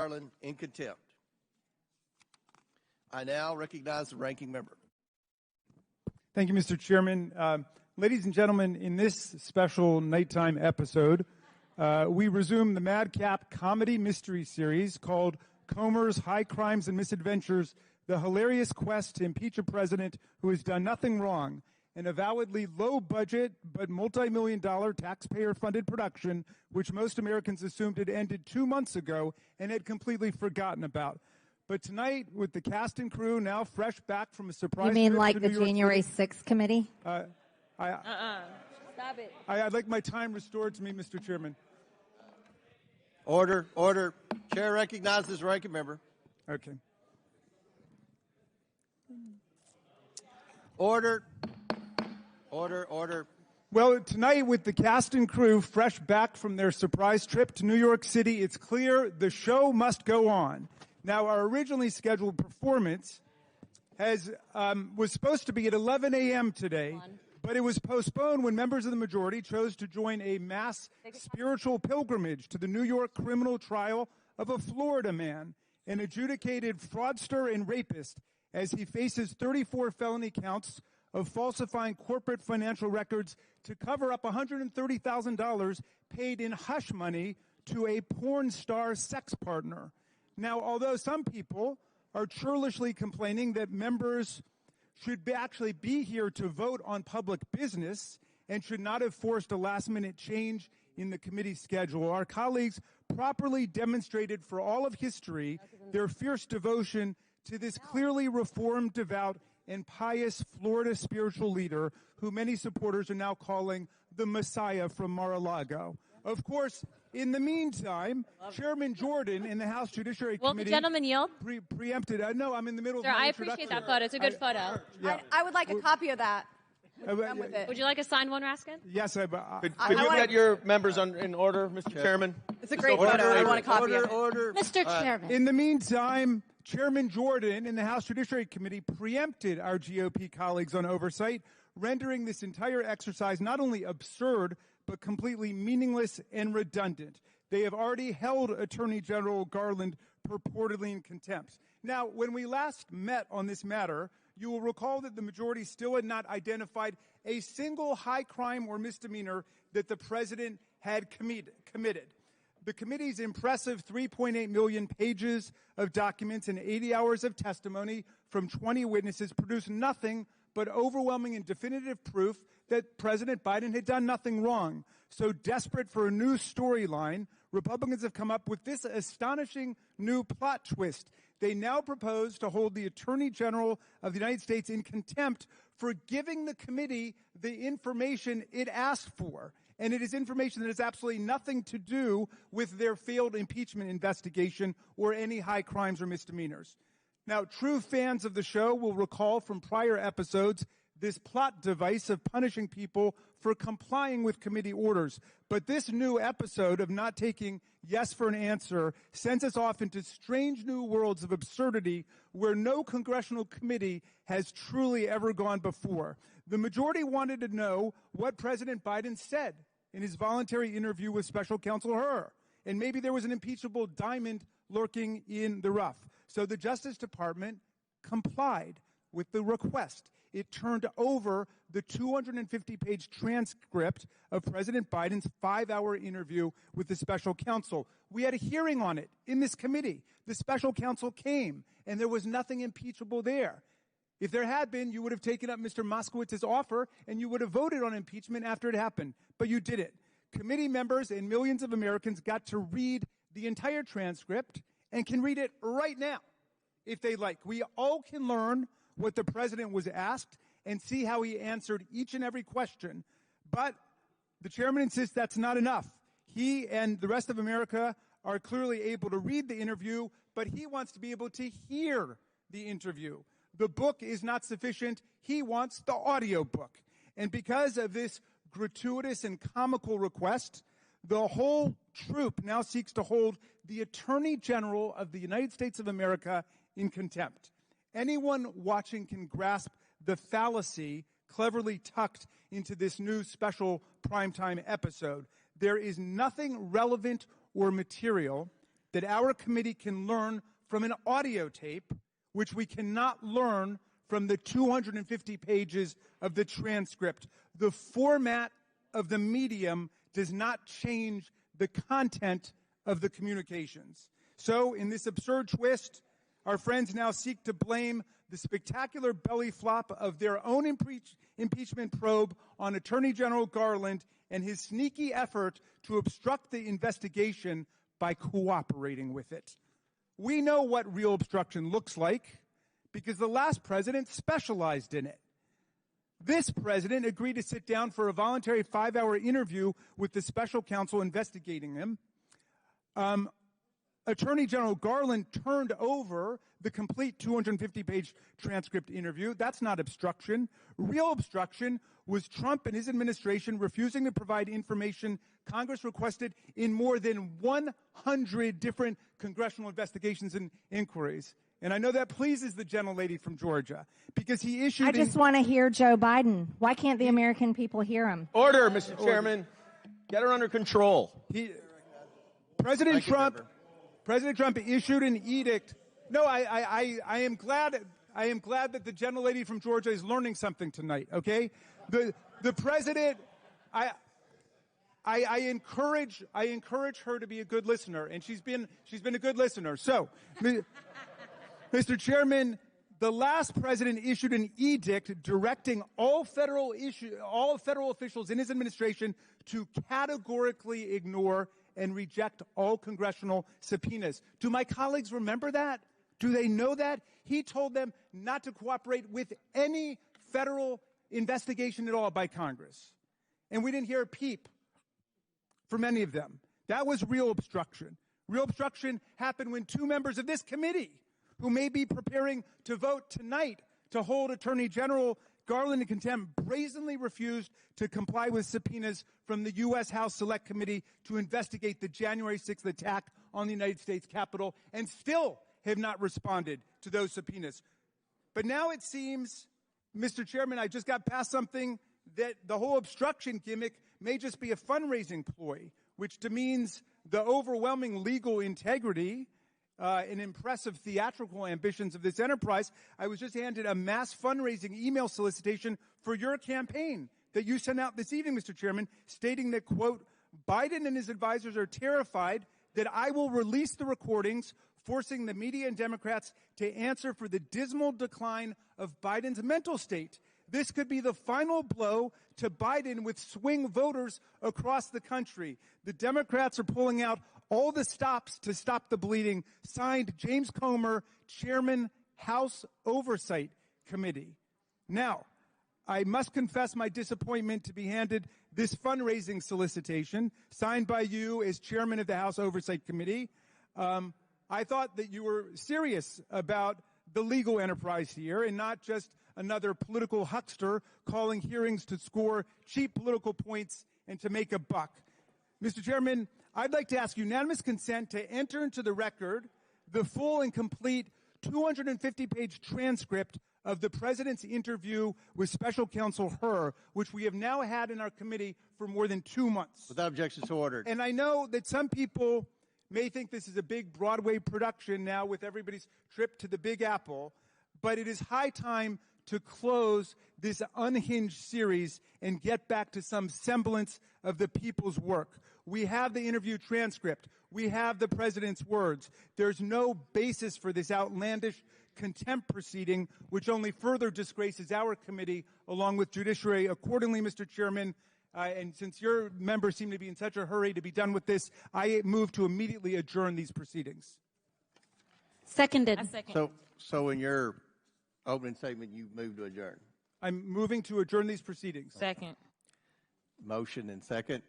Garland in contempt. I now recognize the ranking member. Thank you, Mr. Chairman. Ladies and gentlemen, in this special nighttime episode, we resume the madcap comedy mystery series called Comer's High Crimes and Misadventures, the hilarious quest to impeach a president who has done nothing wrong, an avowedly low-budget but multi-million-dollar taxpayer-funded production which most Americans assumed had ended 2 months ago and had completely forgotten about. But tonight, with the cast and crew now fresh back from a surprise trip to New York York City. You mean like the January 6th committee? Stop it. I'd like my time restored to me, Mr. Chairman. Order, order. Chair recognizes ranking member. Okay. Order. Order, order. Well, tonight with the cast and crew fresh back from their surprise trip to New York City, it's clear the show must go on. Now, our originally scheduled performance was supposed to be at 11 a.m. today, but it was postponed when members of the majority chose to join a mass spiritual pilgrimage to the New York criminal trial of a Florida man, an adjudicated fraudster and rapist, as he faces 34 felony counts of falsifying corporate financial records to cover up $130,000 paid in hush money to a porn star sex partner. Now, although some people are churlishly complaining that members should actually be here to vote on public business and should not have forced a last-minute change in the committee schedule, our colleagues properly demonstrated for all of history their fierce devotion to this clearly reformed, devout, and pious Florida spiritual leader who many supporters are now calling the Messiah from Mar-a-Lago. Of course, in the meantime, Chairman Jordan in the House Judiciary Committee... Will the gentleman yield? Preempted. No, I'm in the middle Sir, of my I introduction. appreciate that photo. It's a good photo. Yeah. I would like a copy of that. With it. Would you like a signed one, Raskin? Yes, Could you get your members in order, Mr. Chairman? It's a great photo. I want a copy of it. Order. Mr. Chairman. In the meantime, Chairman Jordan in the House Judiciary Committee preempted our GOP colleagues on oversight, rendering this entire exercise not only absurd, but completely meaningless and redundant. They have already held Attorney General Garland purportedly in contempt. Now, when we last met on this matter, you will recall that the majority still had not identified a single high crime or misdemeanor that the president had committed. The committee's impressive 3.8 million pages of documents and 80 hours of testimony from 20 witnesses produced nothing but overwhelming and definitive proof that President Biden had done nothing wrong. So desperate for a new storyline, Republicans have come up with this astonishing new plot twist. They now propose to hold the Attorney General of the United States in contempt for giving the committee the information it asked for. And it is information that has absolutely nothing to do with their failed impeachment investigation or any high crimes or misdemeanors. Now, true fans of the show will recall from prior episodes this plot device of punishing people for complying with committee orders. But this new episode of not taking yes for an answer sends us off into strange new worlds of absurdity where no congressional committee has truly ever gone before. The majority wanted to know what President Biden said in his voluntary interview with Special Counsel Hur. And maybe there was an impeachable diamond lurking in the rough. So the Justice Department complied with the request. It turned over the 250-page transcript of President Biden's 5-hour interview with the special counsel. We had a hearing on it in this committee. The special counsel came, and there was nothing impeachable there. If there had been, you would have taken up Mr. Moskowitz's offer, and you would have voted on impeachment after it happened. But you did it. Committee members and millions of Americans got to read the entire transcript and can read it right now if they like. We all can learn what the president was asked and see how he answered each and every question. But the chairman insists that's not enough. He and the rest of America are clearly able to read the interview, but he wants to be able to hear the interview. The book is not sufficient. He wants the audio book. And because of this gratuitous and comical request, the whole troop now seeks to hold the Attorney General of the United States of America in contempt. Anyone watching can grasp the fallacy cleverly tucked into this new special primetime episode. There is nothing relevant or material that our committee can learn from an audio tape, which we cannot learn from the 250 pages of the transcript. The format of the medium does not change the content of the communications. So, in this absurd twist, our friends now seek to blame the spectacular belly flop of their own impeachment probe on Attorney General Garland and his sneaky effort to obstruct the investigation by cooperating with it. We know what real obstruction looks like because the last president specialized in it. This president agreed to sit down for a voluntary 5-hour interview with the special counsel investigating him. Attorney General Garland turned over the complete 250-page transcript interview. That's not obstruction. Real obstruction was Trump and his administration refusing to provide information Congress requested in more than 100 different congressional investigations and inquiries. And I know that pleases the gentlelady from Georgia because he issued... I just want to hear Joe Biden. Why can't the American people hear him? Order, Mr. Chairman. Get her under control. President Trump issued an edict. No, I am glad that the gentlelady from Georgia is learning something tonight. Okay, the president. I encourage her to be a good listener, and she's been a good listener. So, Mr. Chairman, the last president issued an edict directing all federal officials in his administration to categorically ignore and reject all congressional subpoenas. Do my colleagues remember that? Do they know that? He told them not to cooperate with any federal investigation at all by Congress. And we didn't hear a peep from any of them. That was real obstruction. Real obstruction happened when 2 members of this committee, who may be preparing to vote tonight to hold Attorney General Garland in contempt, brazenly refused to comply with subpoenas from the U.S. House Select Committee to investigate the January 6th attack on the United States Capitol and still have not responded to those subpoenas. But now it seems, Mr. Chairman, I just got past something that the whole obstruction gimmick may just be a fundraising ploy, which demeans the overwhelming legal integrity and impressive theatrical ambitions of this enterprise. I was just handed a mass fundraising email solicitation for your campaign that you sent out this evening, Mr. Chairman, stating that, quote, Biden and his advisors are terrified that I will release the recordings, forcing the media and Democrats to answer for the dismal decline of Biden's mental state. This could be the final blow to Biden with swing voters across the country. The Democrats are pulling out all the stops to stop the bleeding. Signed, James Comer, Chairman, House Oversight Committee. Now, I must confess my disappointment to be handed this fundraising solicitation, signed by you as Chairman of the House Oversight Committee. I thought that you were serious about the legal enterprise here and not just another political huckster calling hearings to score cheap political points and to make a buck. Mr. Chairman, I'd like to ask unanimous consent to enter into the record the full and complete 250-page transcript of the President's interview with Special Counsel Hur, which we have now had in our committee for more than 2 months. Without objection, so ordered. And I know that some people may think this is a big Broadway production now with everybody's trip to the Big Apple, but it is high time to close this unhinged series and get back to some semblance of the people's work. We have the interview transcript. We have the president's words. There's no basis for this outlandish contempt proceeding, which only further disgraces our committee along with judiciary. Accordingly, Mr. Chairman, and since your members seem to be in such a hurry to be done with this, I move to immediately adjourn these proceedings. Seconded. So in your opening statement, you move to adjourn. I'm moving to adjourn these proceedings. Second. Motion and second.